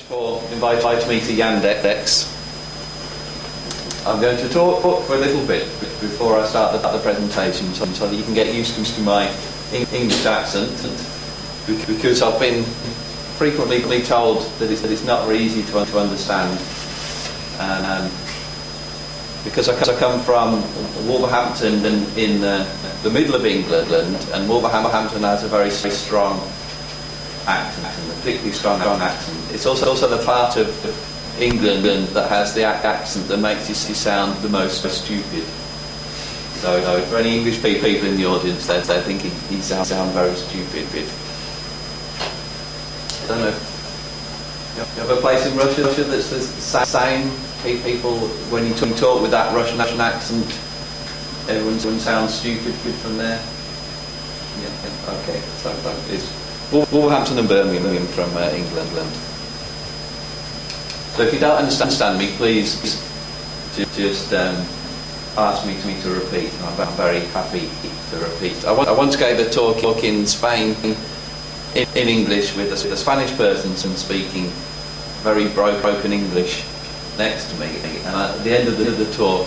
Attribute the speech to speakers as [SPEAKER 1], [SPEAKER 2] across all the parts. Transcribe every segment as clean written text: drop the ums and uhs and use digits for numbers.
[SPEAKER 1] for inviting me to Yandex. I'm going to talk for a little bit before I start the presentation, so that you can get used to my English accent, because I've been frequently told that it's not very easy to understand, and because I come from Wolverhampton in the middle of England, and Wolverhampton has a very strong accent, a particularly strong accent. It's also the part of England that has the accent that makes you sound the most stupid. So for any English people in the audience, they're thinking he sounds very stupid. I don't know. You have a place in Russia that's the same? People, when you talk with that Russian accent, everyone sounds stupid from there. Yeah. Okay. So it's Wolverhampton and Birmingham from England. So if you don't understand me, please just ask me to repeat. I'm very happy to repeat. I once gave a talk in Spain in English with a Spanish person speaking very broken English next to me, and at the end of the talk,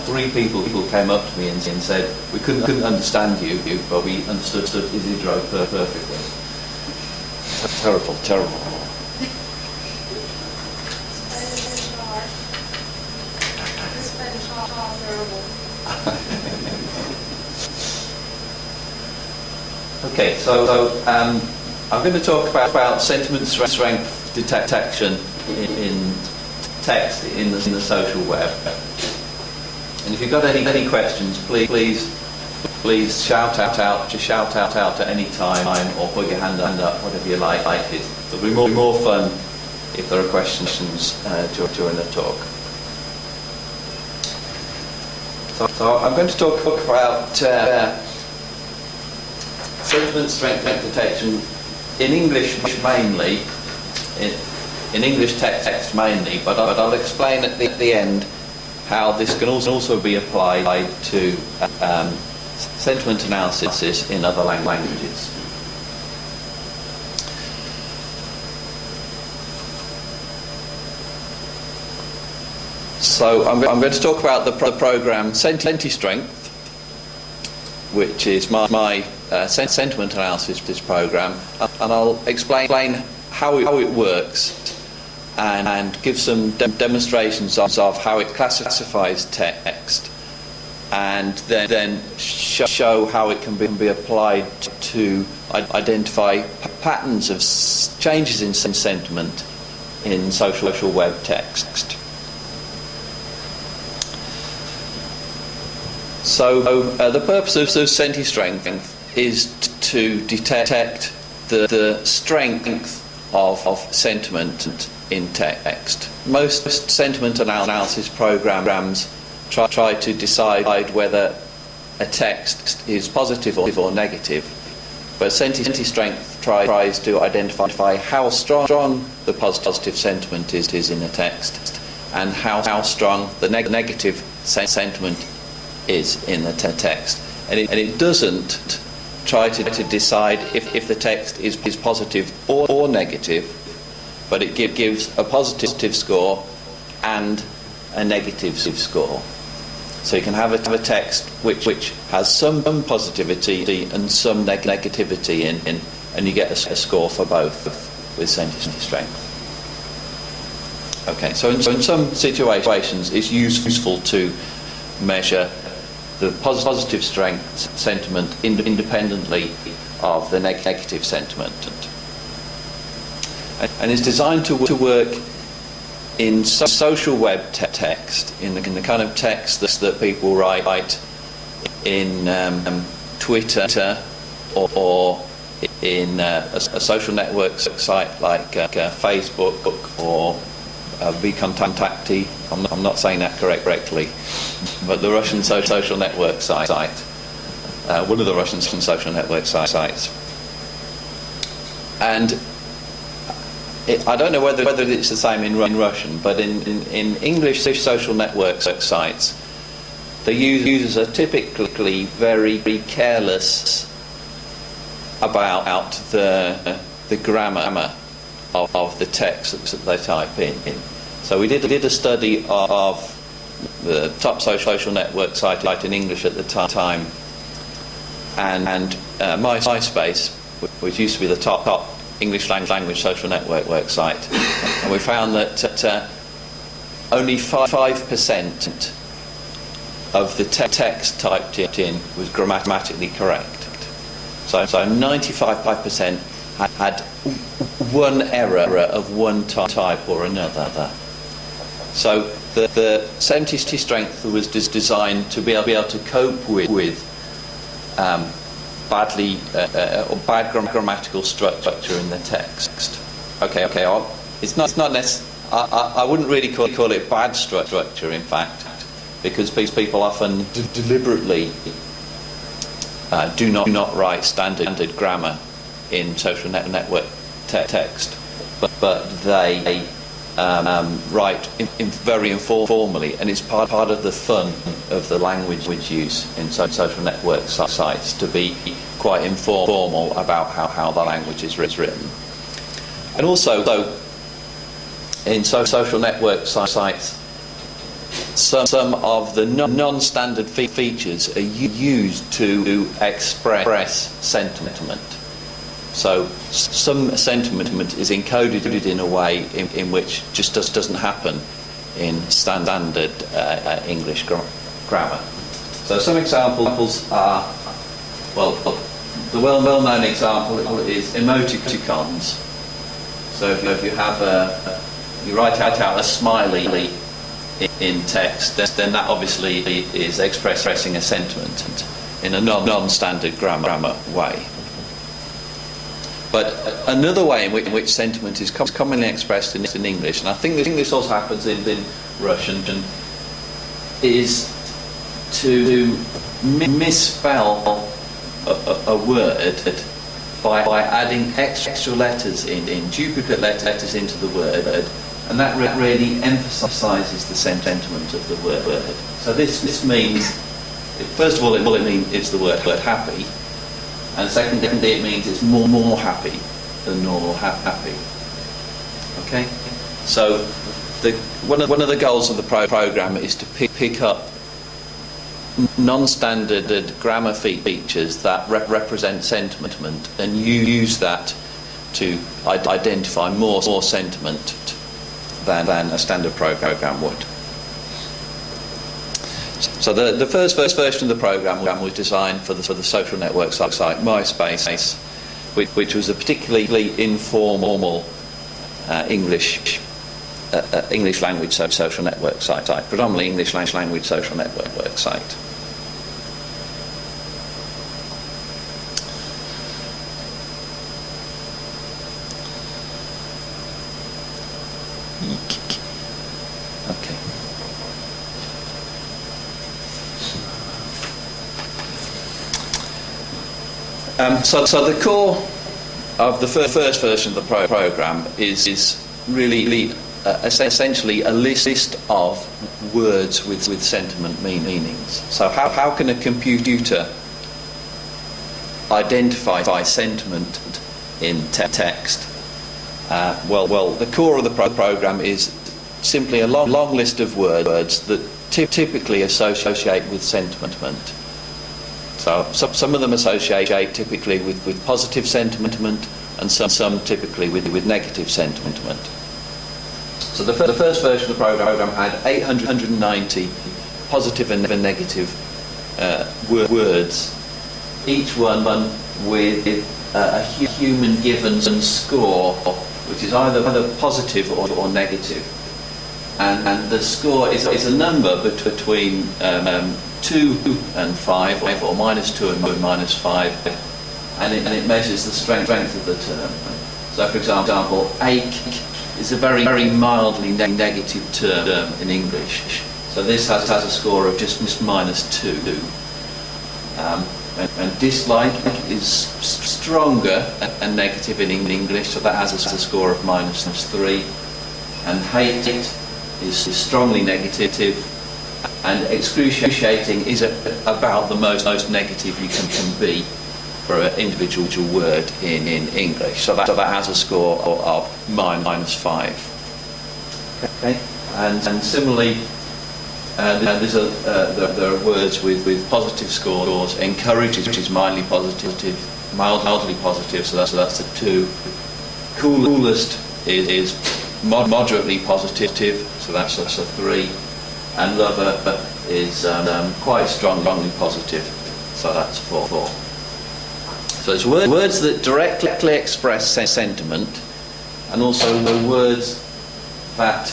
[SPEAKER 1] 3 people came up to me and said, "We couldn't understand you, but we understood Isidro perfectly." Terrible. Okay, so I'm going to talk about sentiment strength detection in text in the social web. And if you've got any questions, please shout out at any time, or put your hand up, whatever you like it. It'll be more fun if there are questions during the talk. So I'm going to talk about sentiment strength detection in English mainly, in English text mainly, but I'll explain at the end how this can also be applied to sentiment analysis in other languages. So I'm going to talk about the program SentiStrength, which is my sentiment analysis program, and I'll explain how it works and give some demonstrations of how it classifies text, and then show how it can be applied to identify patterns of changes in sentiment in social web text. So the purpose of SentiStrength is to detect the strength of sentiment in text. Most sentiment analysis programs try to decide whether a text is positive or negative, but SentiStrength tries to identify how strong the positive sentiment is in a text, and how strong the negative sentiment is in the text, and it doesn't try to decide if the text is positive or negative, but it gives a positive score and a negative score. So you can have a text which has some positivity and some negativity in, and you get a score for both with SentiStrength. Okay, so in some situations it's useful to measure the positive strength sentiment independently of the negative sentiment, and it's designed to work in social web text, in the kind of text that people write in Twitter or in a social network site like Facebook or Vkontakte. I'm not saying that correctly, but the Russian social network site, one of the Russian social network sites. And I don't know whether it's the same in Russian, but in English social network sites, the users are typically very careless about the grammar of the text that they type in. So we did a study of the top social network site in English at the time, and MySpace, which used to be the top English language social network site, and we found that only 5% of the text typed in was grammatically correct. So 95% had one error of one type or another. So the SentiStrength was designed to be able to cope with bad grammatical structure in the text. Okay. It's not I wouldn't really call it bad structure, in fact, because people often deliberately do not write standard grammar in social network text, but they write very informally, and it's part of the fun of the language use in social network sites to be quite informal about how the language is written. And also, though, in social network sites, some of the non-standard features are used to express sentiment. So some sentiment is encoded in a way in which just doesn't happen in standard English grammar. So some examples are, well, the well-known example is emoticons. So if you have you write out a smiley in text, then that obviously is expressing a sentiment in a non-standard grammar way. But another way in which sentiment is commonly expressed in English, and I think this also happens in Russian, is to misspell a word by adding extra letters in duplicate letters into the word, and that really emphasises the sentiment of the word. So this means, first of all, it means it's the word happy. And secondly, it means it's more happy than normal happy. Okay, so one of the goals of the program is to pick up non-standard grammar features that represent sentiment, and use that to identify more sentiment than a standard program would. So the first version of the program was designed for the social network site MySpace, which was a particularly informal English language social network site, predominantly English language social network site. Okay. So the core of the first version of the program is really essentially a list of words with sentiment meanings. So how can a computer identify sentiment in text? Well, the core of the program is simply a long list of words that typically associate with sentiment. So some of them associate typically with positive sentiment, and some typically with negative sentiment. So the first version of the program had 890 positive and negative words, each one with a human given score, which is either positive or negative. And the score is a number between 2 and 5, or -2 and -5, and it measures the strength of the term. So, for example, ache is a very mildly negative term in English. So this has a score of just -2. And dislike is stronger and negative in English, so that has a score of -3. And hate is strongly negative, and excruciating is about the most negative you can be. for an individual word in English. So that has a score of -5. Okay, and similarly, there are words with positive scores. Encourages, which is mildly positive, mildly positive. So that's the 2. Coolest is moderately positive. So that's a 3. And lover is quite strongly positive. So that's 4. So it's words that directly express sentiment, and also the words that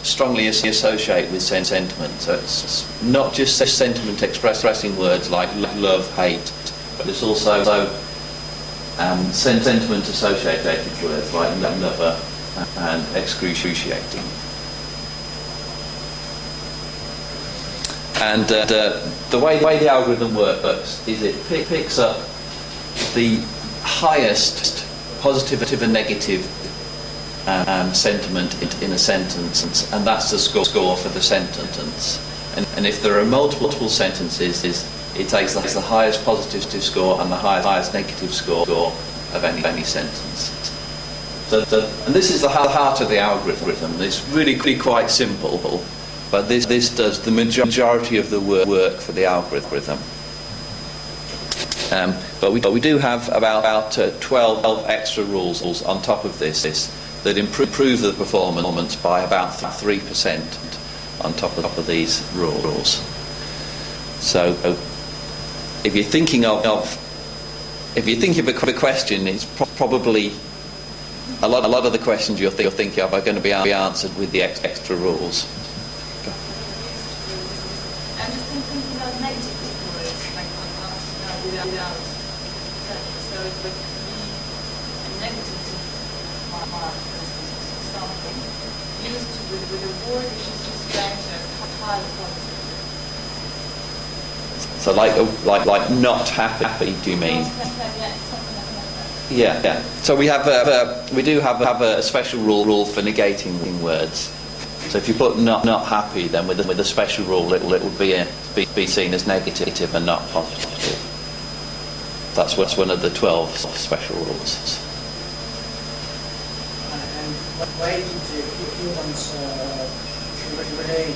[SPEAKER 1] strongly associate with sentiment. So it's not just sentiment expressing words like love, hate, but it's also sentiment associated words like lover and excruciating. And the way the algorithm works is it picks up the highest positive and negative sentiment in a sentence, and that's the score for the sentence. And if there are multiple sentences, it takes the highest positive score and the highest negative score of any sentence. And this is the heart of the algorithm. It's really quite simple. But this does the majority of the work for the algorithm. But we do have about 12 extra rules on top of this that improve the performance by about 3% on top of these rules. So if you're thinking of a question, it's probably a lot of the questions you're thinking of are going to be answered with the extra rules. So like not happy, do you mean? Yeah. So we do have a special rule for negating words. So if you put not happy, then with a special rule, it would be seen as negative and not positive. That's one of the 12 special rules.
[SPEAKER 2] And why did humans relate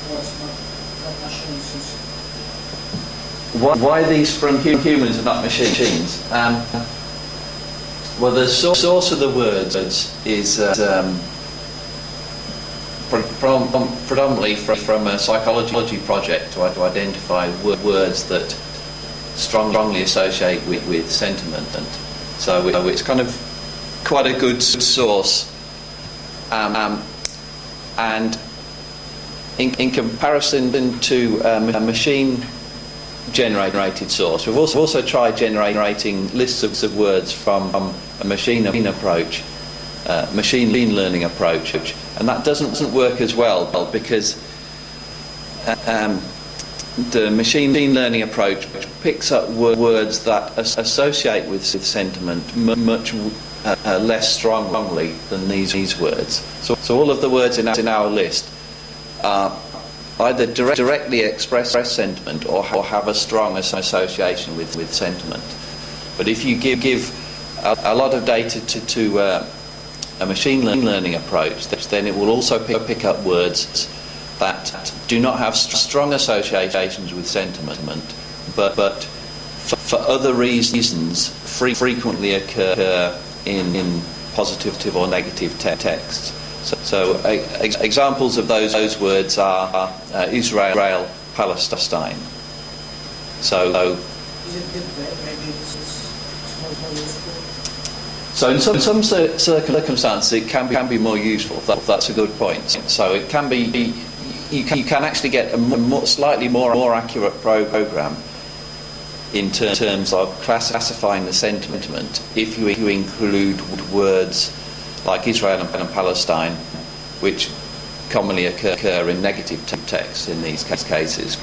[SPEAKER 2] words, not machines?
[SPEAKER 1] Why these from humans and not machines? Well, the source of the words is predominantly from a psychology project to identify words that strongly associate with sentiment, and so it's kind of quite a good source. And in comparison to a machine-generated source, we've also tried generating lists of words from a machine learning approach, and that doesn't work as well because the machine learning approach picks up words that associate with sentiment much less strongly than these words. So all of the words in our list are either directly express sentiment or have a strong association with sentiment. But if you give a lot of data to a machine learning approach, then it will also pick up words that do not have strong associations with sentiment, but for other reasons frequently occur in positive or negative texts. So examples of those words are Israel, Palestine. So in some circumstances it can be more useful. That's a good point. So it can be. You can actually get a slightly more accurate program in terms of classifying the sentiment if you include words like Israel and Palestine, which commonly occur in negative text in these cases.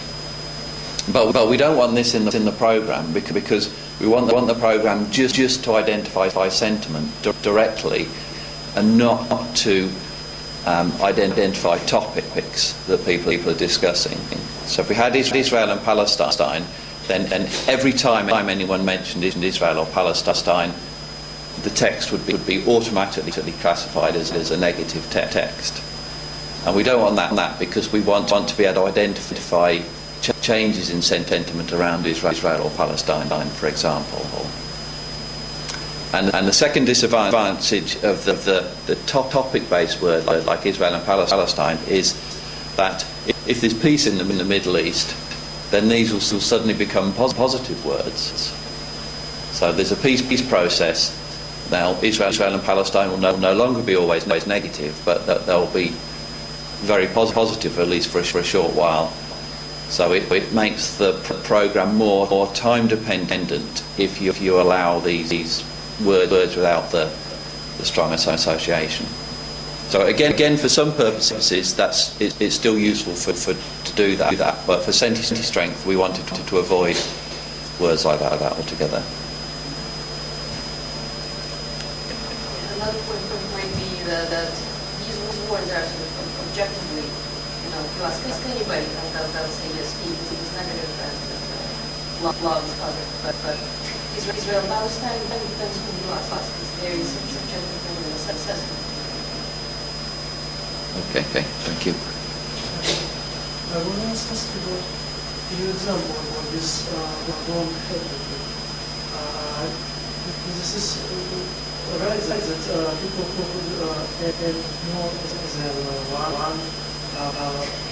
[SPEAKER 1] But we don't want this in the program because we want the program just to identify sentiment directly and not to identify topics that people are discussing. So if we had Israel and Palestine, then every time anyone mentioned Israel or Palestine, the text would be automatically classified as a negative text. And we don't want that because we want to be able to identify changes in sentiment around Israel or Palestine, for example. And the second disadvantage of the topic-based word like Israel and Palestine is that if there's peace in the Middle East, then these will suddenly become positive words. So there's a peace process. Now Israel and Palestine will no longer be always negative, but they'll be very positive, at least for a short while. So it makes the program more time dependent if you allow these words without the strong association. So again, for some purposes, it's still useful to do that. But for SentiStrength, we wanted to avoid words like that altogether.
[SPEAKER 3] Another point might be that these words are sort of objectively, you ask anybody, they'll say yes, peace is negative and love is positive. But Israel and Palestine, depends who you ask. There is some subjective assessment.
[SPEAKER 1] Okay, thank you.
[SPEAKER 2] I want to ask you about your example of this wrong heading. This is right that people who have more than one as they want. And how you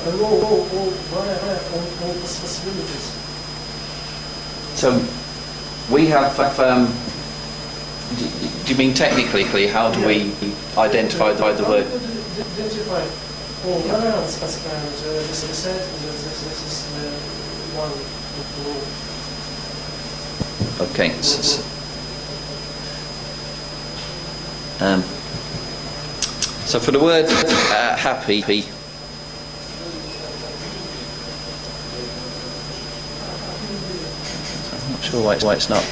[SPEAKER 2] could all possibilities.
[SPEAKER 1] So we have. Do you mean technically? How do we identify the word?
[SPEAKER 2] Identify all variants as kind of this is the one.
[SPEAKER 1] Okay. So for the word happy. I'm not sure why it's not.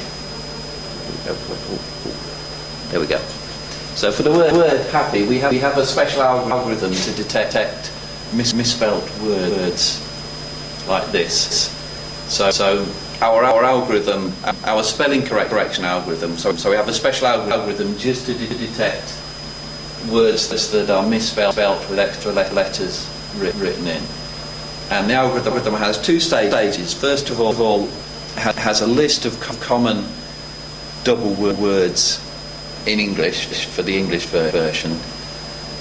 [SPEAKER 1] There we go. So for the word happy, we have a special algorithm to detect misspelt words like this. So our algorithm, our spelling correction algorithm. So we have a special algorithm just to detect words that are misspelled with extra letters written in. And the algorithm has two stages. First of all, has a list of common double words in English for the English version,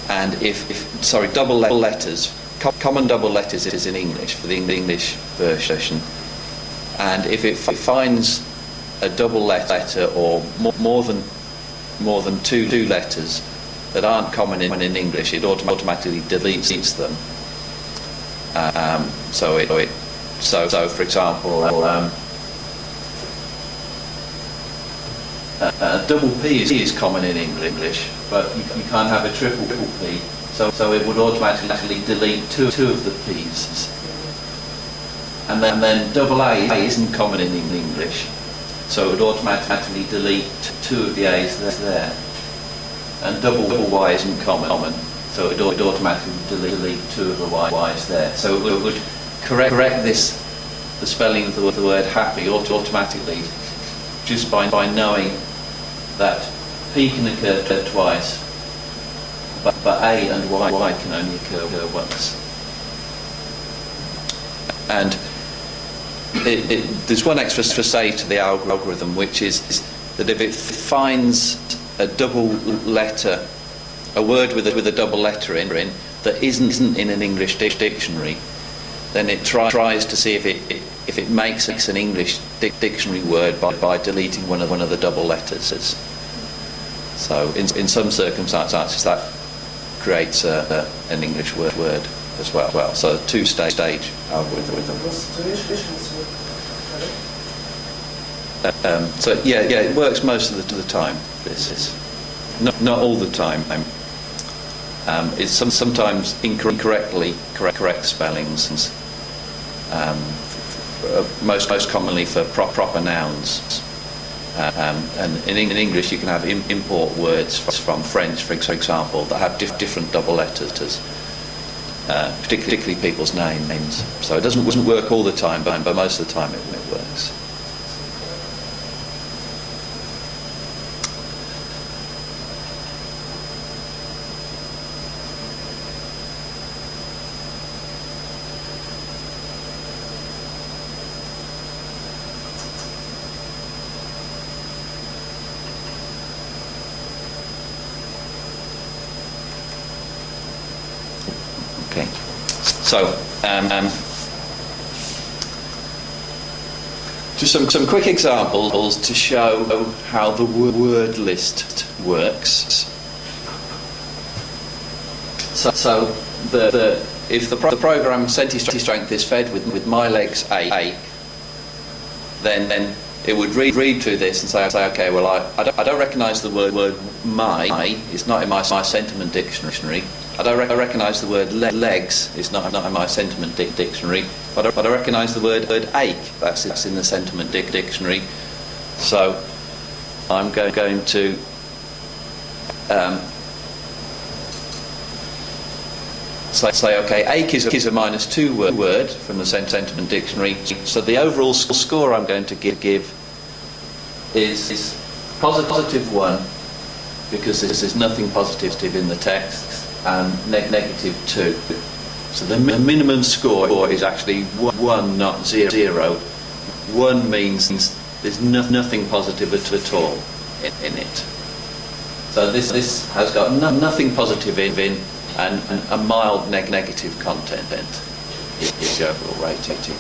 [SPEAKER 1] and double letters, common double letters is in English for the English version, and if it finds a double letter or more than two letters that aren't common in English, it automatically deletes them. So for example. Double P is common in English, but you can't have a triple P, so it would automatically delete two of the P's. And then double A isn't common in English, so it would automatically delete two of the A's there. And double Y isn't common, so it would automatically delete two of the Y's there. So it would correct the spelling of the word happy automatically, just by knowing that P can occur twice, but A and Y can only occur once. And there's one extra say to the algorithm, which is that if it finds a double letter, a word with a double letter in that isn't in an English dictionary, then it tries to see if it makes an English dictionary word by deleting one of the double letters. So in some circumstances that creates an English word as well. So two-stage algorithm. So it works most of the time. This is not all the time. It's sometimes incorrectly correct spellings. Most commonly for proper nouns. And in English you can have import words from French, for example, that have different double letters, particularly people's names. So it doesn't work all the time, but most of the time it works. Okay, so just some quick examples to show how the word list works. So if the program SentiStrength is fed with my legs ache, then it would read through this and say, okay, well I don't recognise the word my. It's not in my sentiment dictionary. I don't recognise the word legs. It's not in my sentiment dictionary. But I recognise the word ache. That's in the sentiment dictionary. So I'm going to say, okay, ache is a -2 word from the sentiment dictionary. So the overall score I'm going to give is +1, because there's nothing positive in the text, and -2. So the minimum score is actually 1, not 0. 1 means there's nothing positive at all in it. So this has got nothing positive in, and a mild negative content is the overall rating.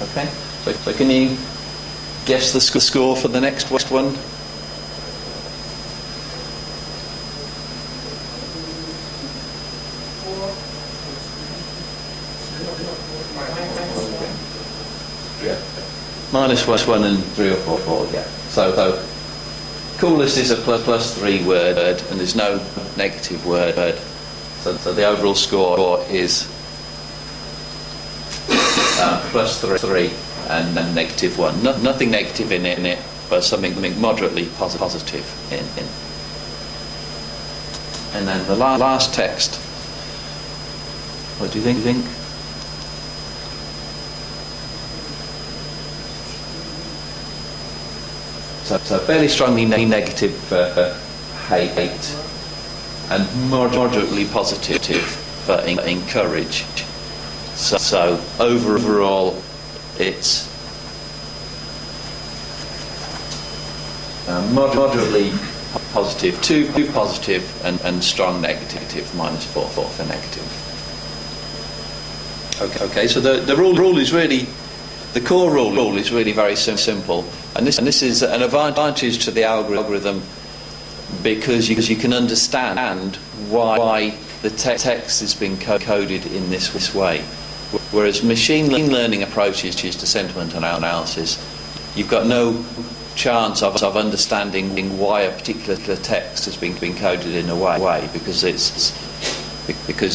[SPEAKER 1] Okay, so can you guess the score for the next one? -1 and 3 or 4, yeah. So coolest is a +3 word, and there's no negative word. So the overall score is +3 and -1. Nothing negative in it, but something moderately positive in. And then the last text. What do you think? So fairly strongly negative for hate, and moderately positive for encourage. So overall it's moderately positive, 2 positive, and strong negative, -4 for negative. Okay, so the rule is really, the core rule is really very simple, and this is an advantage to the algorithm, because you can understand why the text has been coded in this way. Whereas machine learning approaches to sentiment analysis, you've got no chance of understanding why a particular text has been coded in a way, because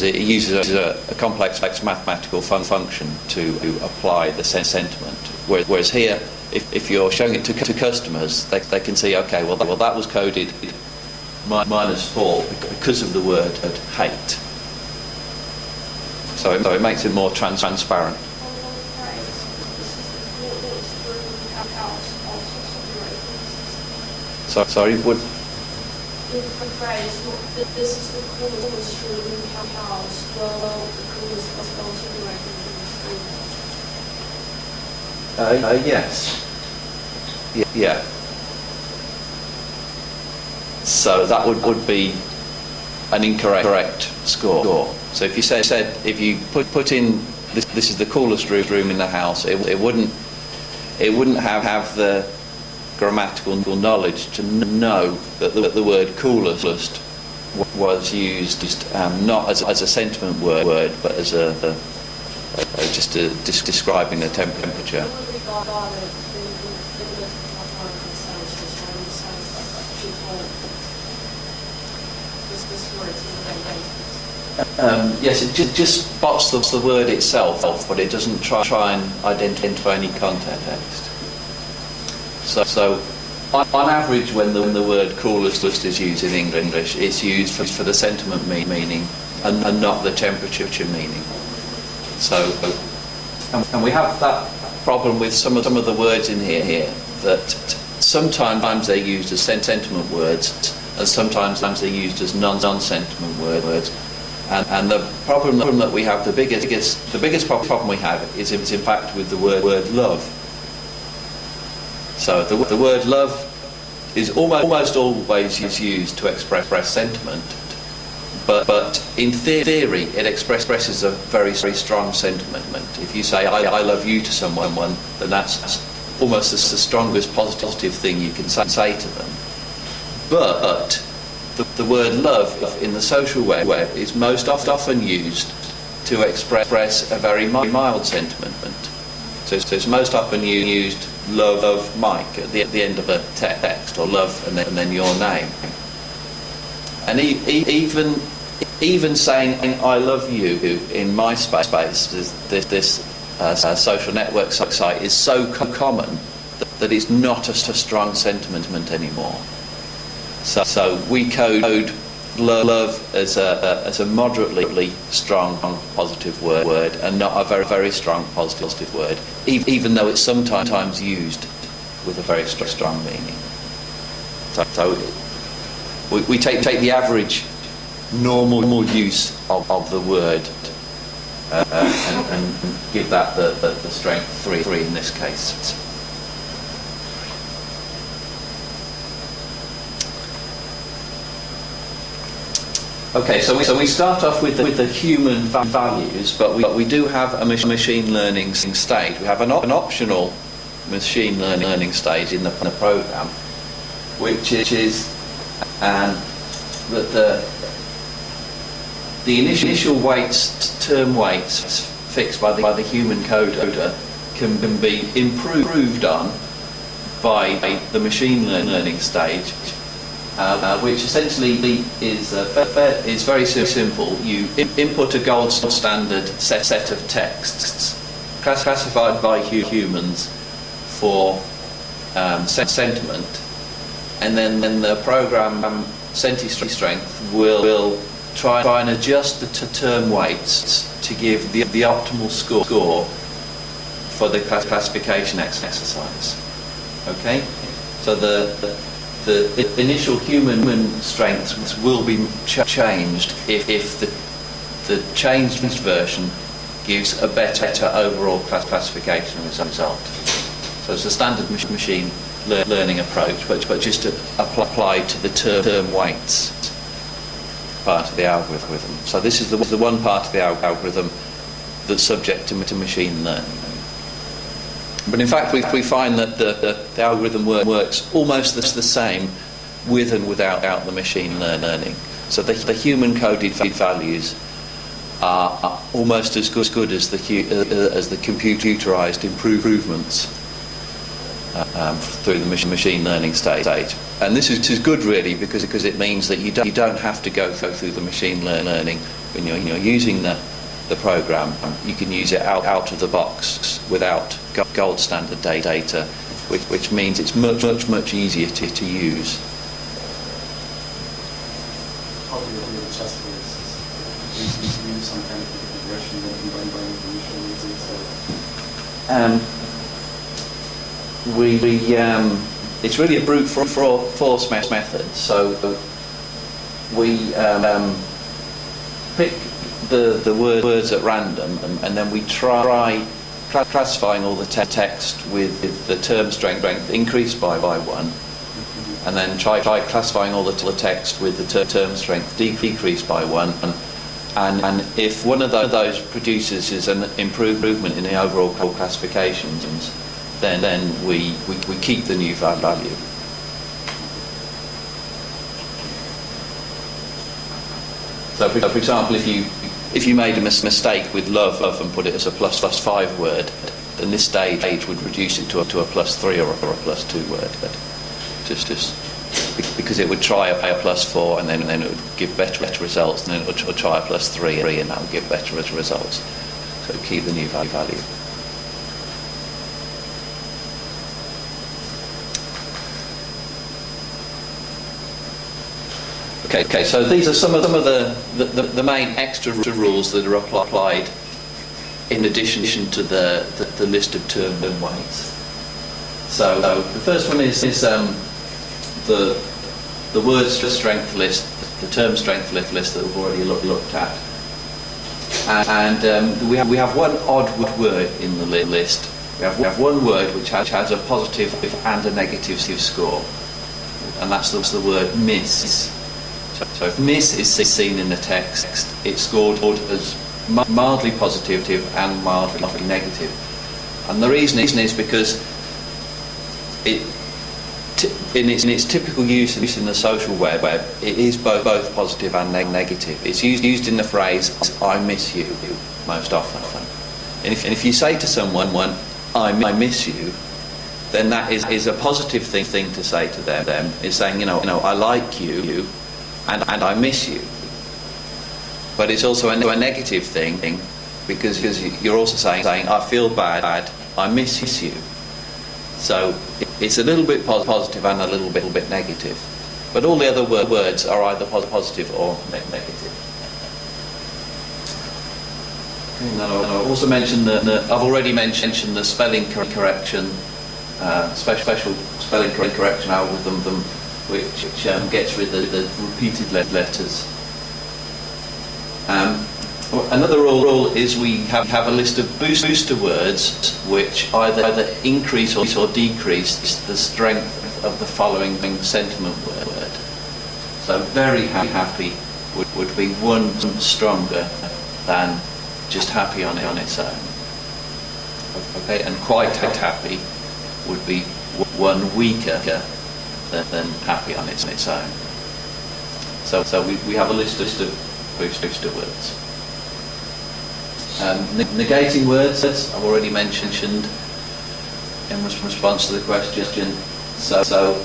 [SPEAKER 1] it uses a complex mathematical function to apply the sentiment. Whereas here, if you're showing it to customers, they can see, okay, well that was coded -4 because of the word hate. So it makes it more transparent. Sorry, would.
[SPEAKER 3] The phrase, this is the coolest room in the house, well, the coolest was also directed.
[SPEAKER 1] Yes. Yeah. So that would be an incorrect score. So if you said if you put in this is the coolest room in the house, it wouldn't have the grammatical knowledge to know that the word coolest was used not as a sentiment word, but as just describing the temperature. Yes, it just spots the word itself, but it doesn't try and identify any context. So On average, when the word coolest is used in English, it's used for the sentiment meaning and not the temperature meaning. So, and we have that problem with some of the words in here that sometimes they're used as sentiment words, and sometimes they're used as non-sentiment words. And the problem that we have, the biggest problem we have is in fact with the word love. So the word love is almost always used to express sentiment, but in theory it expresses a very strong sentiment. If you say I love you to someone, then that's almost the strongest positive thing you can say to them. But the word love in the social web is most often used to express a very mild sentiment. So it's most often used love Mike at the end of a text, or love and then your name. And even saying I love you in MySpace, this social network site, is so common that it's not a strong sentiment anymore. So we code love as a moderately strong positive word, and not a very strong positive word, even though it's sometimes used with a very strong meaning. So we take the average normal use of the word and give that the strength 3 in this case. Okay, so we start off with the human values, but we do have a machine learning stage. We have an optional machine learning stage in the program, which is that the initial weights, term weights fixed by the human coder, can be improved on by the machine learning stage. Which essentially is very simple. You input a gold standard set of texts classified by humans for sentiment, and then the program SentiStrength will try and adjust the term weights to give the optimal score for the classification exercise. Okay, so the initial human strengths will be changed if the changed version gives a better overall classification result. So it's a standard machine learning approach, but just applied to the term weights part of the algorithm. So this is the one part of the algorithm that's subject to machine learning. But in fact, we find that the algorithm works almost the same with and without the machine learning. So the human-coded values are almost as good as the computerized improvements through the machine learning stage. And this is good, really, because it means that you don't have to go through the machine learning when you're using the program. You can use it out of the box without gold standard data, which means it's much easier to use.
[SPEAKER 4] How do you adjust this? Do you use some kind of regression that combined by information?
[SPEAKER 1] It's really a brute force method. So we pick the words at random, and then we try classifying all the text with the term strength increased by 1, and then try classifying all the text with the term strength decreased by 1, and if one of those produces is an improvement in the overall classifications, then we keep the new value. So for example, if you made a mistake with love and put it as a +5 word, then this stage would reduce it to a +3 or a +2 word. But just because it would try a +4 and then it would give better results, and then it would try a +3 and that would give better results. So keep the new value. Okay. So these are some of the main extra rules that are applied in addition to the list of term weights. So the first one is the word strength list, the term strength list that we've already looked at. And we have one odd word in the list. We have one word which has a positive and a negative score, and that's the word miss. So if miss is seen in the text, it's scored as mildly positive and mildly negative. And the reason is because in its typical use in the social web, it is both positive and negative. It's used in the phrase "I miss you" most often. And if you say to someone, "I miss you," then that is a positive thing to say to them. Is saying, I like you, and I miss you. But it's also a negative thing because you're also saying I feel bad, I miss you. So it's a little bit positive and a little bit negative. But all the other words are either positive or negative. And I also mentioned I've already mentioned the spelling correction, special spelling correction algorithm, which gets rid of the repeated letters. Another rule is we have a list of booster words which either increase or decrease the strength of the following sentiment word. So very happy would be one stronger than just happy on its own. Okay, and quite happy would be one weaker than happy on its own. So we have a list of booster words. Negating words, I've already mentioned in response to the question. So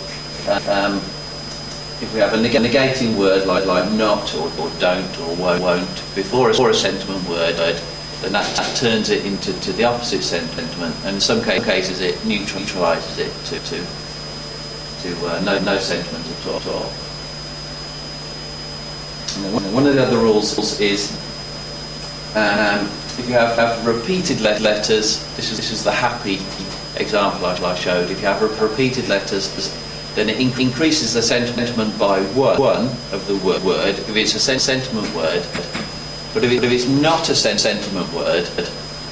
[SPEAKER 1] if we have a negating word like not or don't or won't before a sentiment word, then that turns it into the opposite sentiment, and in some cases it neutralises it to no sentiment at all. And one of the other rules is if you have repeated letters, this is the happy example I showed. If you have repeated letters, then it increases the sentiment by one of the word if it's a sentiment word. But if it's not a sentiment word,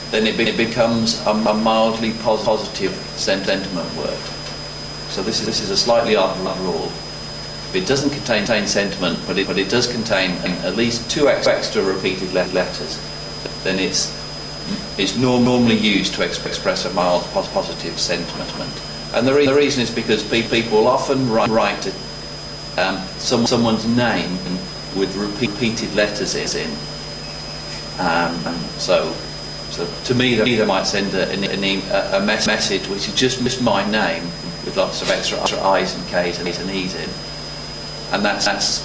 [SPEAKER 1] then it becomes a mildly positive sentiment word. So this is a slightly odd rule. It doesn't contain sentiment, but it does contain at least two extra repeated letters. Then it's normally used to express a mild positive sentiment. And the reason is because people often write someone's name with repeated letters in. So to me, they might send a message which is just my name with lots of extra I's and K's and E's in. And that's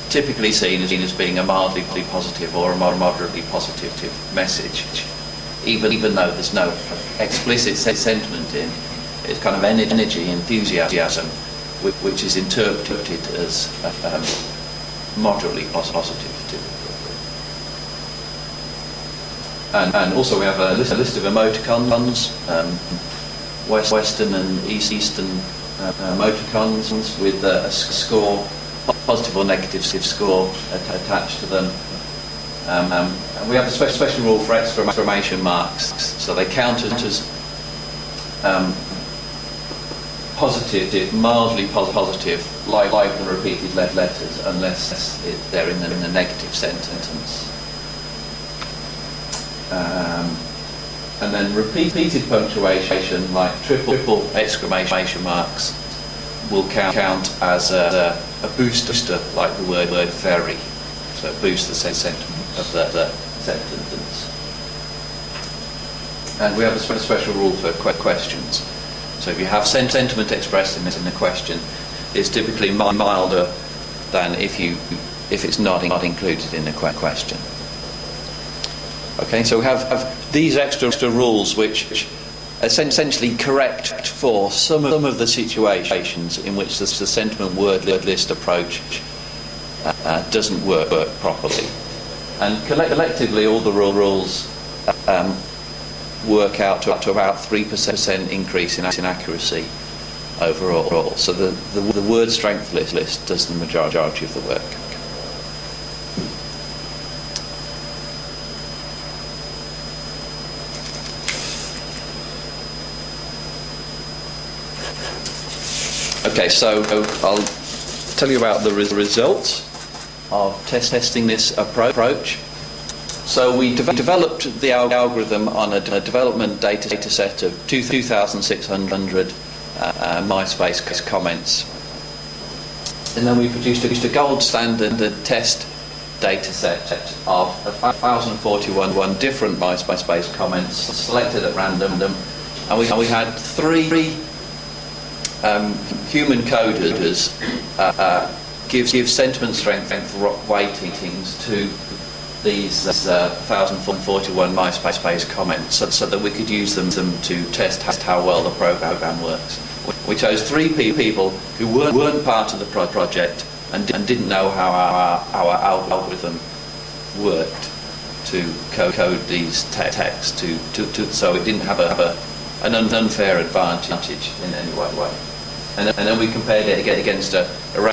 [SPEAKER 1] typically seen as being a mildly positive or a moderately positive message, even though there's no explicit sentiment in. It's kind of energy, enthusiasm, which is interpreted as moderately positive. And also we have a list of emoticons, Western and Eastern emoticons with a score, positive or negative score attached to them. And we have a special rule for exclamation marks, so they count as positive, mildly positive, like the repeated repeated letters, unless they're in the negative sentence. And then repeated punctuation, like triple exclamation marks, will count as a booster, like the word very. So it boosts the sentiment of the sentence. And we have a special rule for questions. So if you have sentiment expressed in the question, it's typically milder than if it's not included in the question. Okay, so we have these extra rules which essentially correct for some of the situations in which the sentiment word list approach doesn't work properly. And collectively, all the rules work out to about 3% increase in accuracy overall. So the word strength list does the majority of the work. Okay, so I'll tell you about the results of testing this approach. So we developed the algorithm on a development data set of 2,600 MySpace comments. And then we produced a gold standard test data set of 1,041 different MySpace comments selected at random. And we had three human coders give sentiment strength weightings to these 1,041 MySpace comments so that we could use them to test how well the program works. We chose three people who weren't part of the project and didn't know how our algorithm worked to code these texts so it didn't have an unfair advantage in any way. And then we compared it against a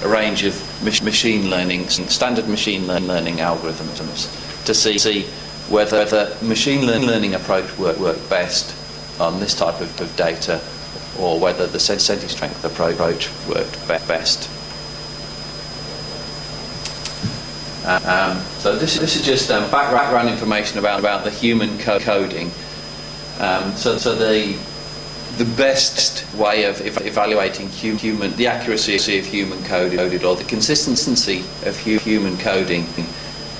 [SPEAKER 1] range of machine learning, standard machine learning algorithms to see whether the machine learning approach worked best on this type of data or whether the SentiStrength approach worked best. So this is just background information about the human coding. So the best way of evaluating the accuracy of human coded or the consistency of human coding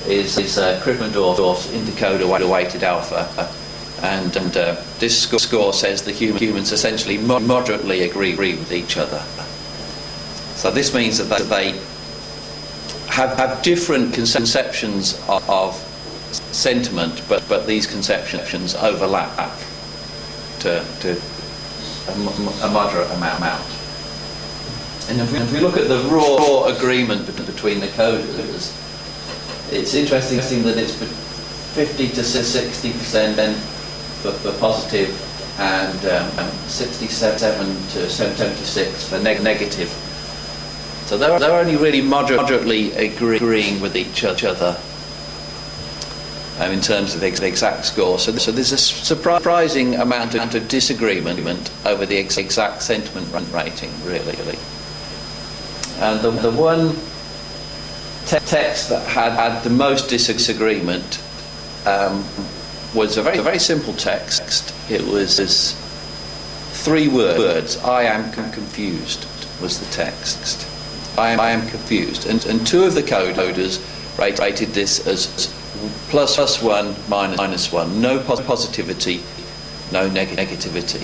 [SPEAKER 1] is Krippendorff's intercoder weighted alpha, and this score says the humans essentially moderately agree with each other. So this means that they have different conceptions of sentiment, but these conceptions overlap to a moderate amount. And if we look at the raw agreement between the coders, it's interesting that it's 50 to 60% then for positive and 67 to 76 for negative. So they're only really moderately agreeing with each other in terms of the exact score. So there's a surprising amount of disagreement over the exact sentiment rating, really. And the one text that had the most disagreement was a very simple text. It was 3 words. I am confused was the text. I am confused. And 2 of the coders rated this as +1, -1, no positivity, no negativity.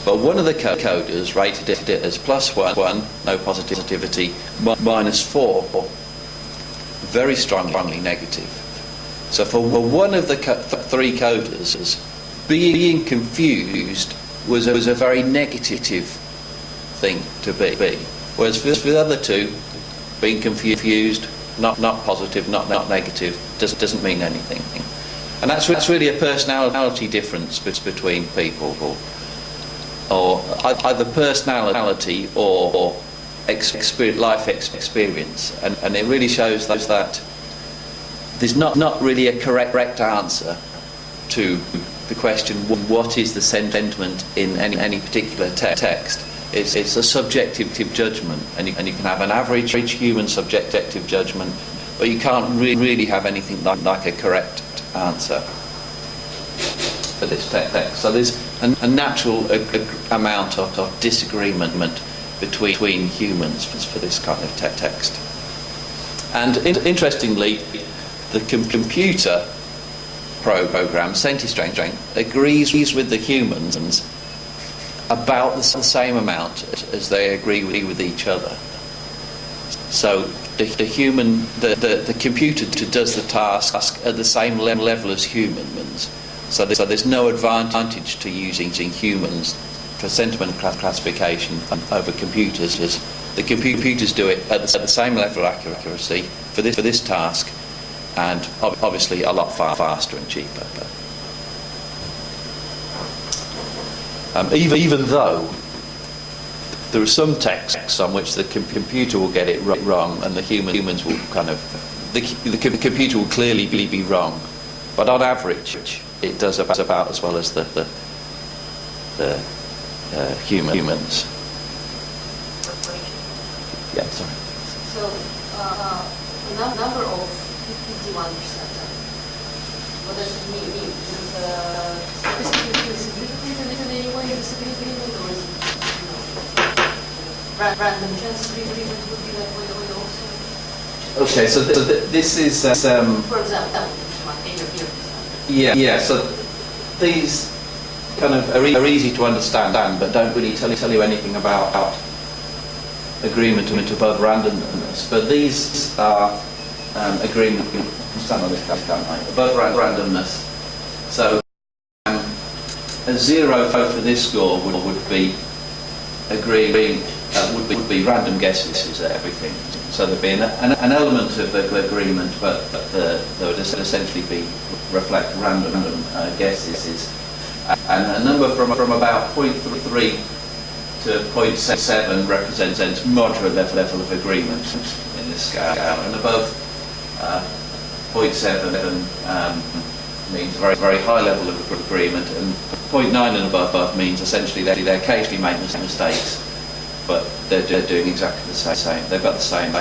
[SPEAKER 1] But one of the coders rated it as +1, no positivity, -4, very strongly negative. So for one of the 3 coders, being confused was a very negative thing to be. Whereas for the other 2, being confused, not positive, not negative, doesn't mean anything. And that's really a personality difference between people, or either personality or life experience. And it really shows that there's not really a correct answer to the question, what is the sentiment in any particular text? It's a subjective judgment, and you can have an average human subjective judgment, but you can't really have anything like a correct answer for this text. So there's a natural amount of disagreement between humans for this kind of text. And interestingly, the computer program, SentiStrength, agrees with the humans about the same amount as they agree with each other. So the computer does the task at the same level as humans. So there's no advantage to using humans for sentiment classification over computers. The computers do it at the same level of accuracy, for this task, and obviously a lot faster and cheaper. Even though there are some texts on which the computer will get it wrong, and the humans will the computer will clearly be wrong, but on average it does about as well as the humans. Yeah, sorry.
[SPEAKER 3] So, number of 51%. What does it mean? Is significant in any way disagreement, or is it, random chance agreement would be that way also?
[SPEAKER 1] Okay, so this is
[SPEAKER 3] For example,
[SPEAKER 1] yeah. So these kind of are easy to understand, but don't really tell you anything about agreement above randomness. But these are agreement. Stand on this, can't I? Above randomness. So a 0 for this score would be agreeing. Would be random guesses at everything. So there'd be an element of agreement, but there would essentially reflect random guesses. And a number from about 0.3 to 0.7 represents moderate level of agreement in this scale, and above 0.7 means a very high level of agreement, and 0.9 and above means essentially they occasionally make mistakes, but they're doing exactly the same. They've got the same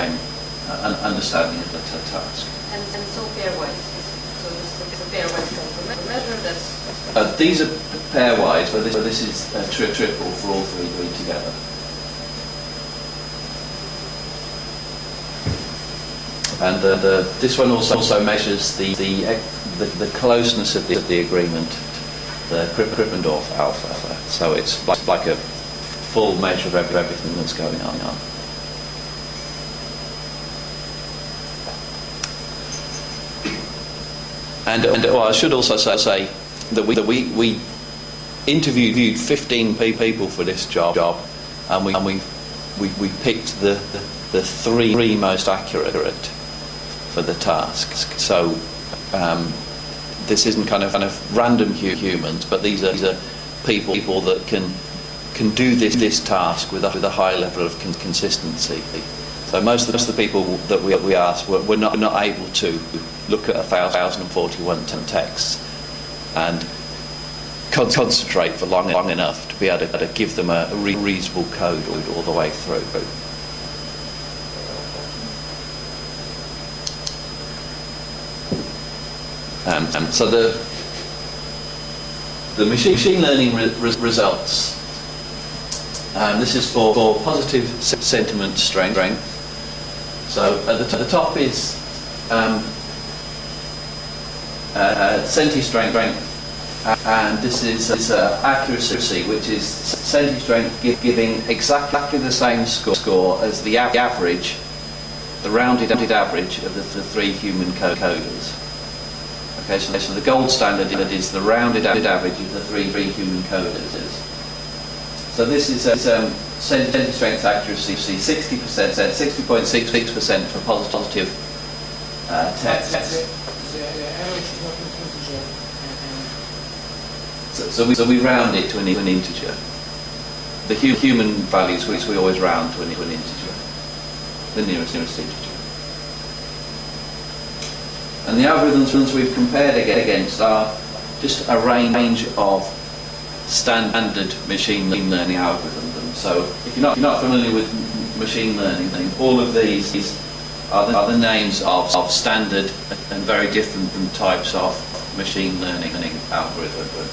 [SPEAKER 1] understanding of the task.
[SPEAKER 3] And so pairwise. So it's a pairwise measure that's.
[SPEAKER 1] These are pairwise, but this is a triple for all three together. And this one also measures the closeness of the agreement, the Krippendorf alpha. So it's like a full measure of everything that's going on. And I should also say that we interviewed 15 people for this job, and we picked the three most accurate for the task. So this isn't kind of random humans, but these are people that can do this task with a high level of consistency. So most of the people that we asked were not able to look at 1,041 texts and concentrate for long enough to be able to give them a reasonable code all the way through. So the machine learning results. This is for positive sentiment strength. So at the top is SentiStrength, and this is accuracy, which is SentiStrength giving exactly the same score as the average, the rounded average of the three human coders. Okay, so the gold standard is the rounded average of the three human coders. So this is SentiStrength accuracy 60%, 60.66% for positive text.
[SPEAKER 2] The average is not integer.
[SPEAKER 1] So we round it to an integer. The human values which we always round to an integer, the nearest integer. And the algorithms we've compared against are just a range of standard machine learning algorithms. So if you're not familiar with machine learning, all of these are the names of standard and very different types of machine learning algorithms.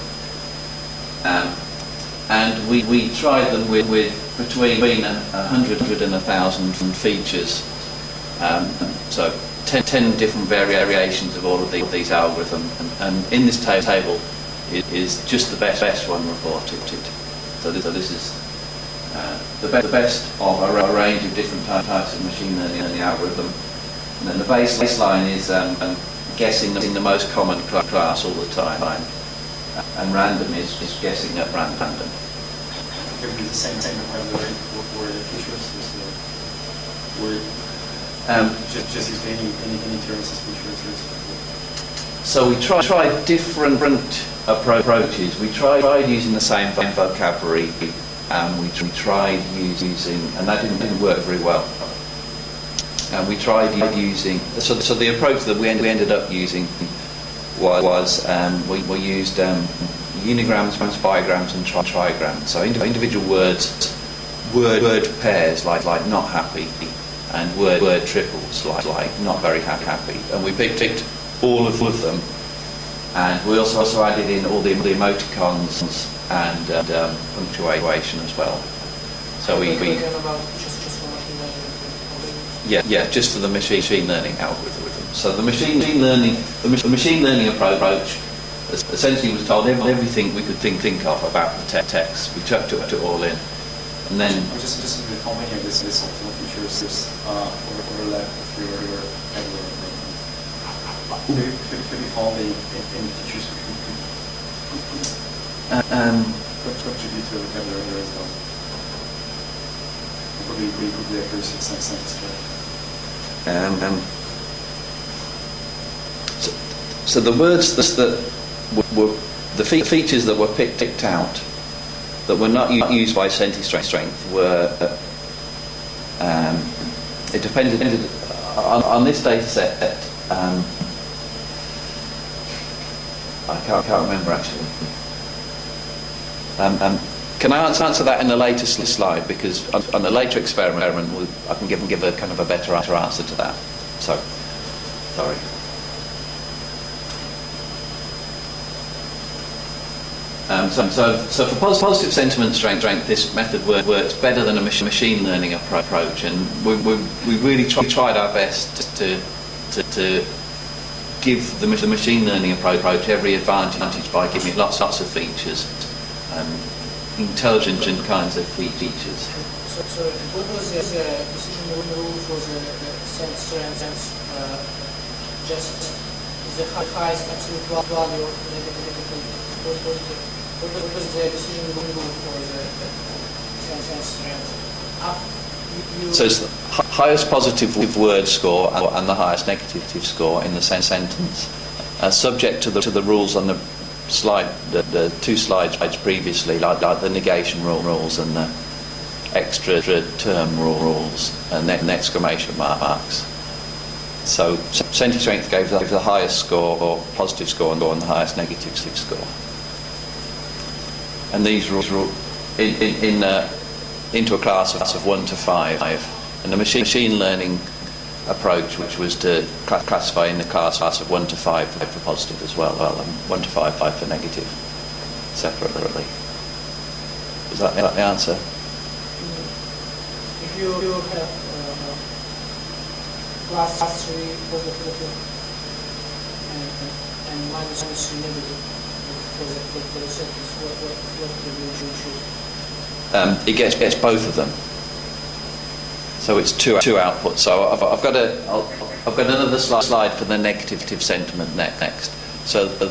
[SPEAKER 1] And we tried them with between 100 and 1,000 features. So 10 different variations of all of these algorithms, and in this table is just the best one reported. So this is the best of a range of different types of machine learning algorithm. And then the baseline is guessing the most common class all the time, and random is guessing at random.
[SPEAKER 4] Given the same thing, by the way, for the features, is the word Just explain any terms as features.
[SPEAKER 1] So we tried different approaches. We tried using the same vocabulary, and we tried using, and that didn't work very well. And we tried using, so the approach that we ended up using was we used unigrams, bigrams, and trigrams. So individual words, word pairs like not happy, and word triples like not very happy. And we picked all of them, and we also added in all the emoticons and punctuation as well. So we just for the machine learning algorithm. So the machine learning approach essentially was told everything we could think of about the text. We chucked it all in, and then
[SPEAKER 4] just how many of these optimal features overlap with your algorithm? Could you call any features contribute to the vocabulary as well? What do you agree with the accuracy of SentiStrength?
[SPEAKER 1] So the words that were the features that were picked out that were not used by SentiStrength were it depended on this data set. I can't remember actually. Can I answer that in the later slide? Because on the later experiment, I can give a kind of a better answer to that. So, sorry. So for positive sentiment strength, this method works better than a machine learning approach, and we really tried our best to give the machine learning approach every advantage by giving it lots of features, intelligent kinds of features.
[SPEAKER 2] So what was the decision rule for the SentiStrength? Just the highest absolute value of what was the decision rule for the SentiStrength?
[SPEAKER 1] So it's the highest positive word score and the highest negative score in the sentence, subject to the rules on the slide, the two slides previously, like the negation rules and the extra term rules and exclamation marks. So SentiStrength gave the highest score or positive score and the highest negative score. And these rules were into a class of 1 to 5, and the machine learning approach, which was to classify in the class of 1 to 5 for positive as well, and 1 to 5 for negative separately. Was that the answer?
[SPEAKER 2] If you have class 3 positive and minus 3 negative for the sentence, what do you choose?
[SPEAKER 1] It gets both of them. So it's two outputs. So I've got another slide for the negative sentiment next. So the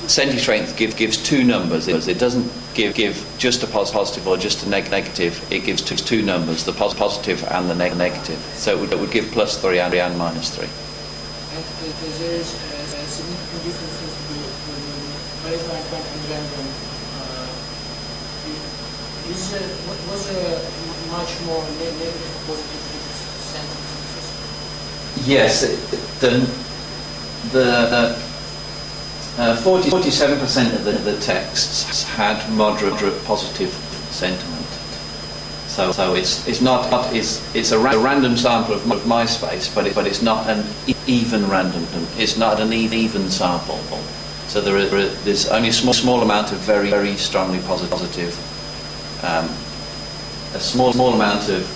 [SPEAKER 1] SentiStrength gives two numbers. It doesn't give just a positive or just a negative. It gives two numbers, the positive and the negative. So it would give +3 and -3.
[SPEAKER 2] And there is a significant difference between baseline and random. Was there much more negative positive sentences?
[SPEAKER 1] Yes, the 47% of the texts had moderate positive sentiment. So it's a random sample of MySpace, but it's not an even random. It's not an even sample. So there's only a small amount of very strongly positive. A small amount of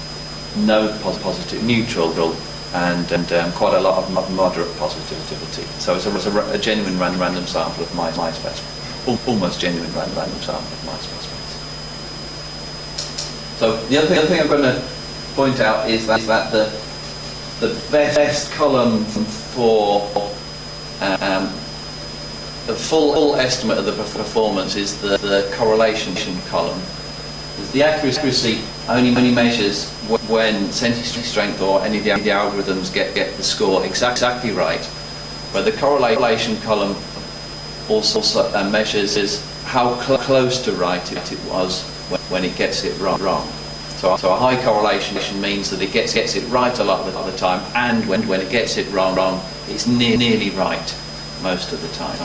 [SPEAKER 1] no positive, neutral, and quite a lot of moderate positivity. So it's a genuine random sample of MySpace, almost genuine random sample of MySpace. So the other thing I'm going to point out is that the best column for the full estimate of the performance is the correlation column. The accuracy only measures when SentiStrength or any of the algorithms get the score exactly right. But the correlation column also measures how close to right it was when it gets it wrong. So a high correlation means that it gets it right a lot of the time, and when it gets it wrong, it's nearly right most of the time.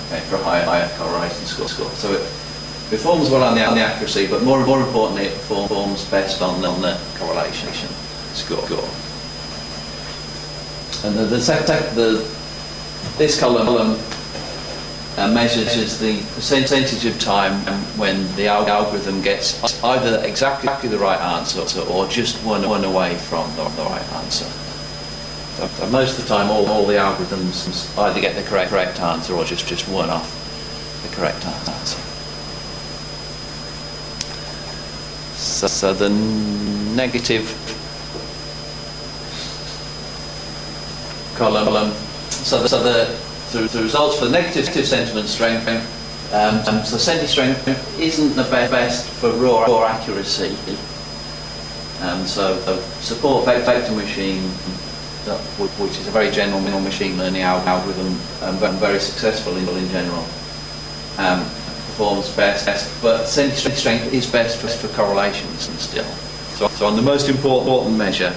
[SPEAKER 1] Okay, for a higher correlation score. So it performs well on the accuracy, but more importantly, it performs best on the correlation score. And this column measures the percentage of time when the algorithm gets either exactly the right answer or just one away from the right answer. So most of the time, all the algorithms either get the correct answer or just one off the correct answer. So the negative column. So the results for the negative sentiment strength. So SentiStrength isn't the best for raw accuracy. So support vector machine, which is a very general machine learning algorithm, but very successful in general, performs best. But SentiStrength is best for correlations and still. So on the most important measure,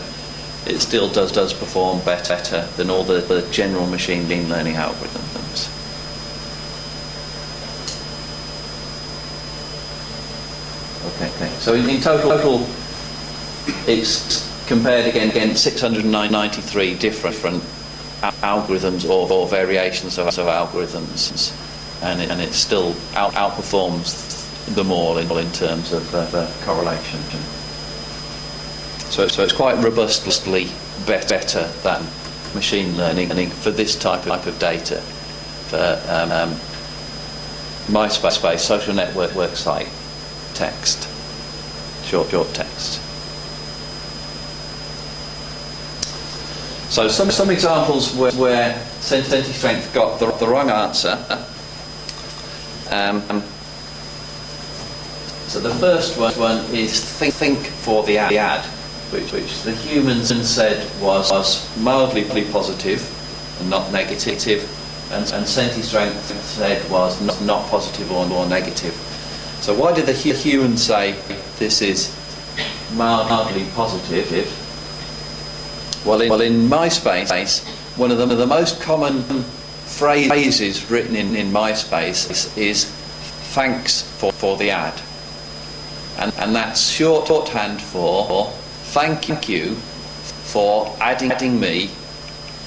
[SPEAKER 1] it still does perform better than all the general machine learning algorithms. Okay. So in total, it's compared against 693 different algorithms or variations of algorithms, and it still outperforms them all in terms of correlation. So it's quite robustly better than machine learning for this type of data, for MySpace, social network site, text, short text. So some examples where SentiStrength got the wrong answer. So the first one is think for the ad, which the humans said was mildly positive and not negative, and SentiStrength said was not positive or negative. So why did the humans say this is mildly positive? Well, in MySpace, one of the most common phrases written in MySpace is "thanks for the ad," and that's shorthand for "thank you for adding me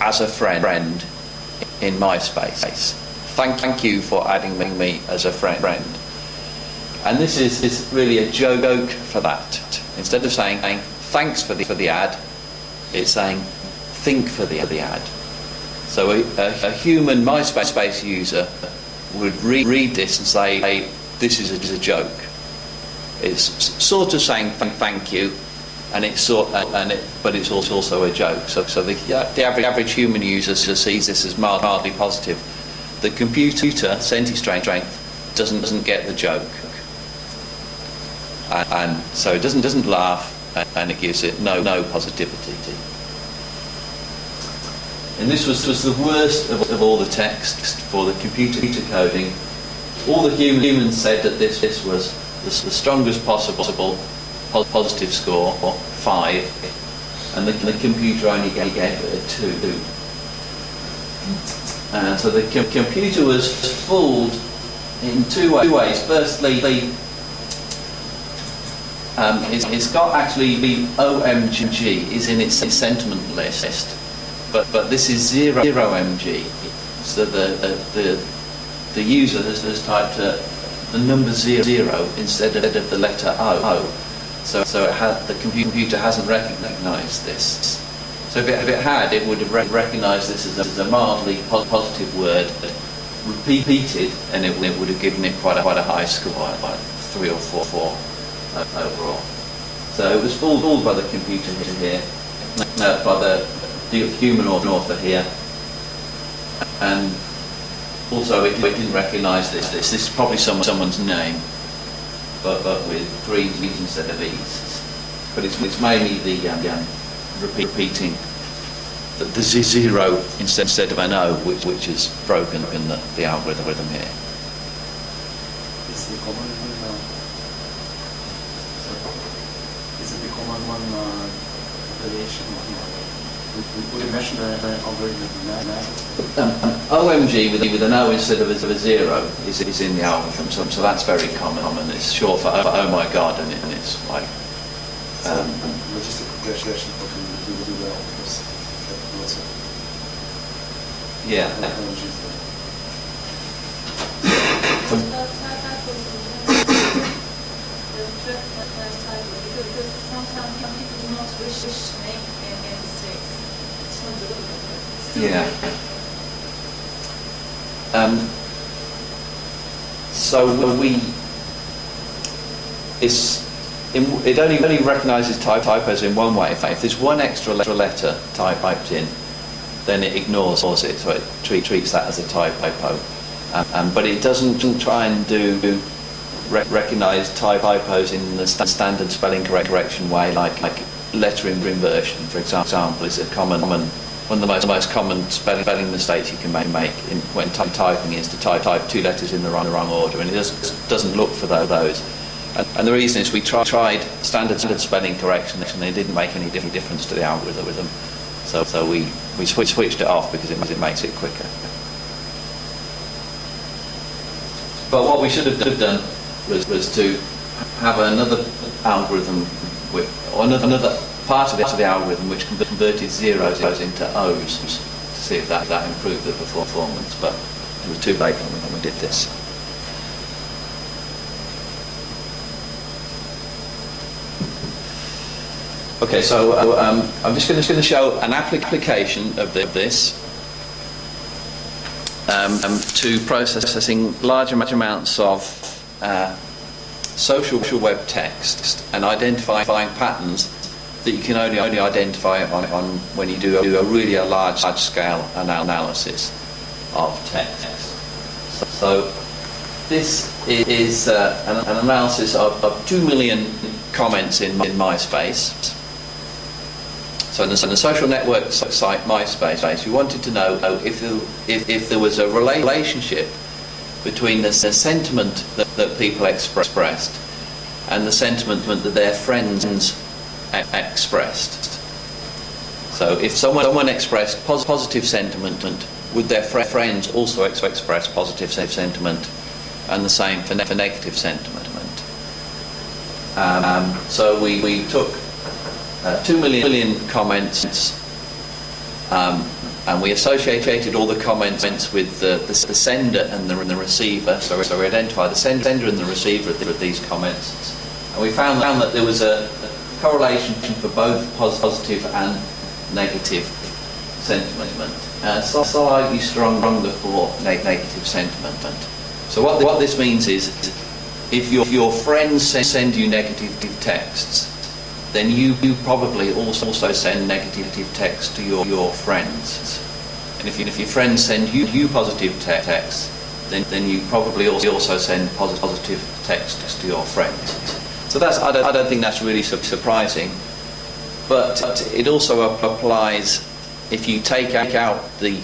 [SPEAKER 1] as a friend in MySpace." Thank you for adding me as a friend. And this is really a joke for that. Instead of saying thanks for the ad, it's saying think for the ad. So a human MySpace user would read this and say, hey, this is a joke. It's sort of saying thank you, and but it's also a joke. So the average human user sees this as mildly positive. The computer, SentiStrength, doesn't get the joke, and so it doesn't laugh, and it gives it no positivity. And this was the worst of all the text for the computer coding. All the humans said that this was the strongest possible positive score, 5, and the computer only gave it a 2. And so the computer was fooled in two ways. Firstly, it's got actually the OMG is in its sentiment list, but this is 0 MG. So the user has typed the number 0 instead of the letter O. So the computer hasn't recognised this. So if it had, it would have recognised this as a mildly positive word, repeated, and it would have given it quite a high score, like 3 or 4 overall. So it was fooled by the computer here, by the human author here, and also it didn't recognise this. This is probably someone's name. but with threes instead of e's. But it's mainly the repeating the zero instead of an O, which is broken in the algorithm here.
[SPEAKER 4] Is the common one? Is it the common one relation? Would you mention the algorithm?
[SPEAKER 1] OMG with an O instead of a zero is in the algorithm, so that's very common. It's short for oh my god, and it's like.
[SPEAKER 4] Logistic regression to do well because lots of
[SPEAKER 1] Yeah.
[SPEAKER 4] technologies.
[SPEAKER 3] Because sometimes people do not wish to make any mistakes. It's not deliberate.
[SPEAKER 1] Yeah. So it only recognises typos in one way. If there's one extra letter typed in, then it ignores it, so it treats that as a typo. But it doesn't try and recognise typos in the standard spelling correction way, like letter inversion, for example, is a common one of the most common spelling mistakes you can make when typing is to type two letters in the wrong order, and it doesn't look for those. And the reason is we tried standard spelling correction and they didn't make any difference to the algorithm. So we switched it off because it makes it quicker. But what we should have done was to have another algorithm or another part of the algorithm which converted zeros into O's to see if that improved the performance. But it was too late when we did this. Okay, so I'm just going to show an application of this to processing large amounts of social web text and identifying patterns that you can only identify on when you do a really large scale analysis of text. So this is an analysis of 2 million comments in MySpace. So in the social network site MySpace, we wanted to know if there was a relationship between the sentiment that people expressed and the sentiment that their friends expressed. So if someone expressed positive sentiment, would their friends also express positive sentiment, and the same for negative sentiment? So we took 2 million comments, and we associated all the comments with the sender and the receiver. So we identified the sender and the receiver of these comments, and we found that there was a correlation for both positive and negative sentiment, slightly stronger for negative sentiment. So what this means is, if your friends send you negative texts, then you probably also send negative text to your friends. And if your friends send you positive text, then you probably also send positive text to your friends. So I don't think that's really surprising. But it also applies if you take out the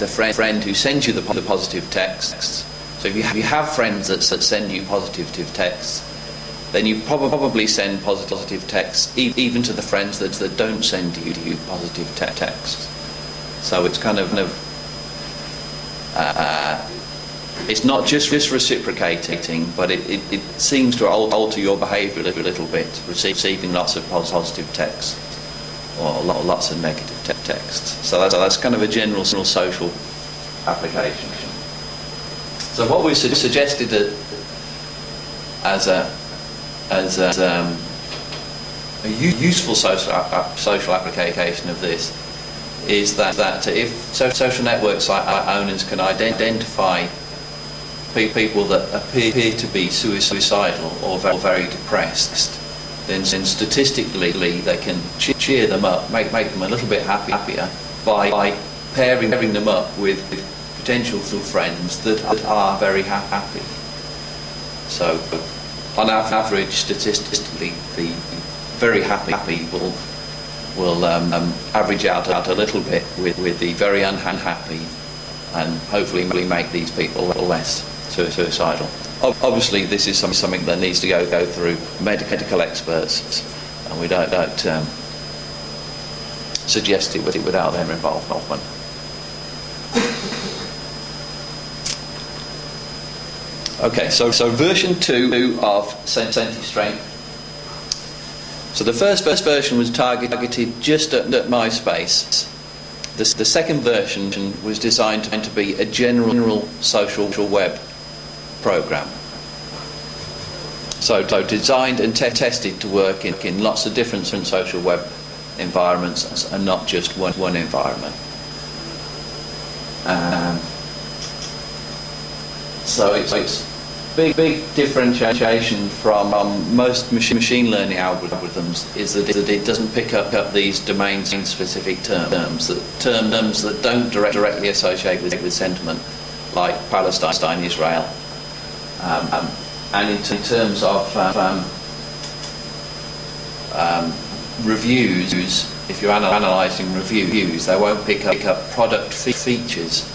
[SPEAKER 1] friend who sends you the positive texts. So if you have friends that send you positive texts, then you probably send positive texts even to the friends that don't send you positive texts. So it's kind of it's not just reciprocating, but it seems to alter your behaviour a little bit, receiving lots of positive texts or lots of negative texts. So that's kind of a general social application. So what we suggested as a useful social application of this is that if social network site owners can identify people that appear to be suicidal or very depressed, then statistically they can cheer them up, make them a little bit happier by pairing them up with potential friends that are very happy. So on average, statistically, the very happy will average out a little bit with the very unhappy, and hopefully make these people less suicidal. Obviously, this is something that needs to go through medical experts, and we don't suggest it without their involvement. Okay, so version 2 of SentiStrength. So the first version was targeted just at MySpace. The second version was designed to be a general social web program. So designed and tested to work in lots of different social web environments, and not just one environment. So it's big differentiation from most machine learning algorithms is that it doesn't pick up these domain-specific terms that don't directly associate with sentiment, like Palestine, Israel. And in terms of reviews, if you're analysing reviews, they won't pick up product features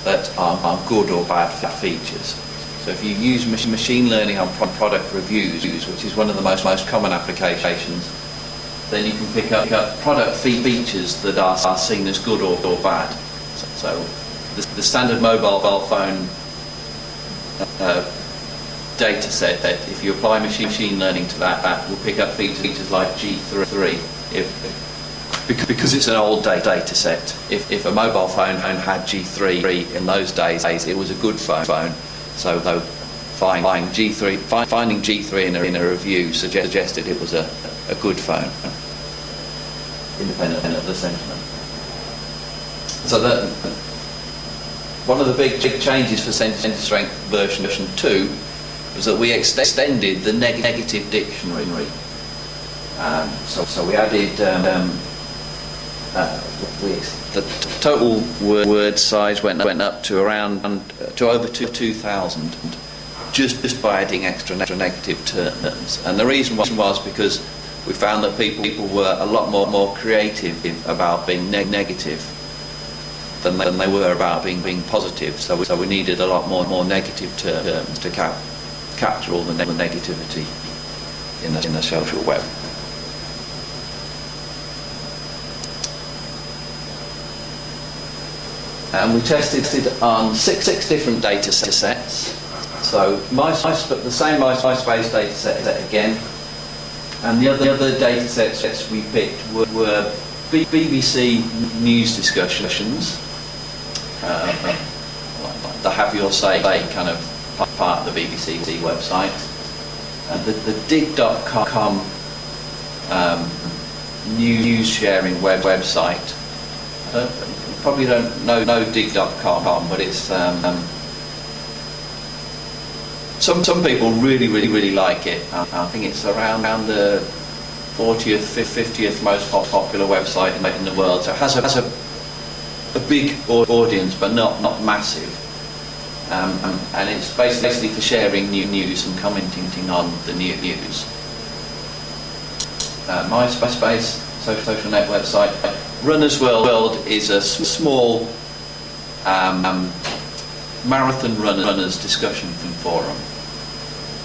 [SPEAKER 1] that are good or bad features. So if you use machine learning on product reviews, which is one of the most common applications, then you can pick up product features that are seen as good or bad. So the standard mobile phone data set, that if you apply machine learning to that will pick up features like G3 because it's an old data set. If a mobile phone had G3 in those days, it was a good phone. So finding G3 in a review suggested it was a good phone, independent of the sentiment. So one of the big changes for SentiStrength version 2 was that we extended the negative dictionary. So we added the total word size went up to over 2,000 just by adding extra negative terms. And the reason was because we found that people were a lot more creative about being negative than they were about being positive. So we needed a lot more negative terms to capture all the negativity in the social web. And we tested it on six different data sets. So the same MySpace data set again, and the other data sets we picked were BBC news discussions, the Have Your Say kind of part of the BBC website, and the dig.com news sharing website. Probably don't know dig.com, but it's some people really like it. I think it's around the 40th, 50th most popular website in the world. So it has a big audience, but not massive. And it's basically for sharing new news and commenting on the new news. MySpace social network site. Runner's World is a small marathon runners discussion forum.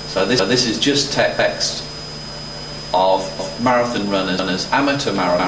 [SPEAKER 1] So this is just text of marathon runners, amateur marathon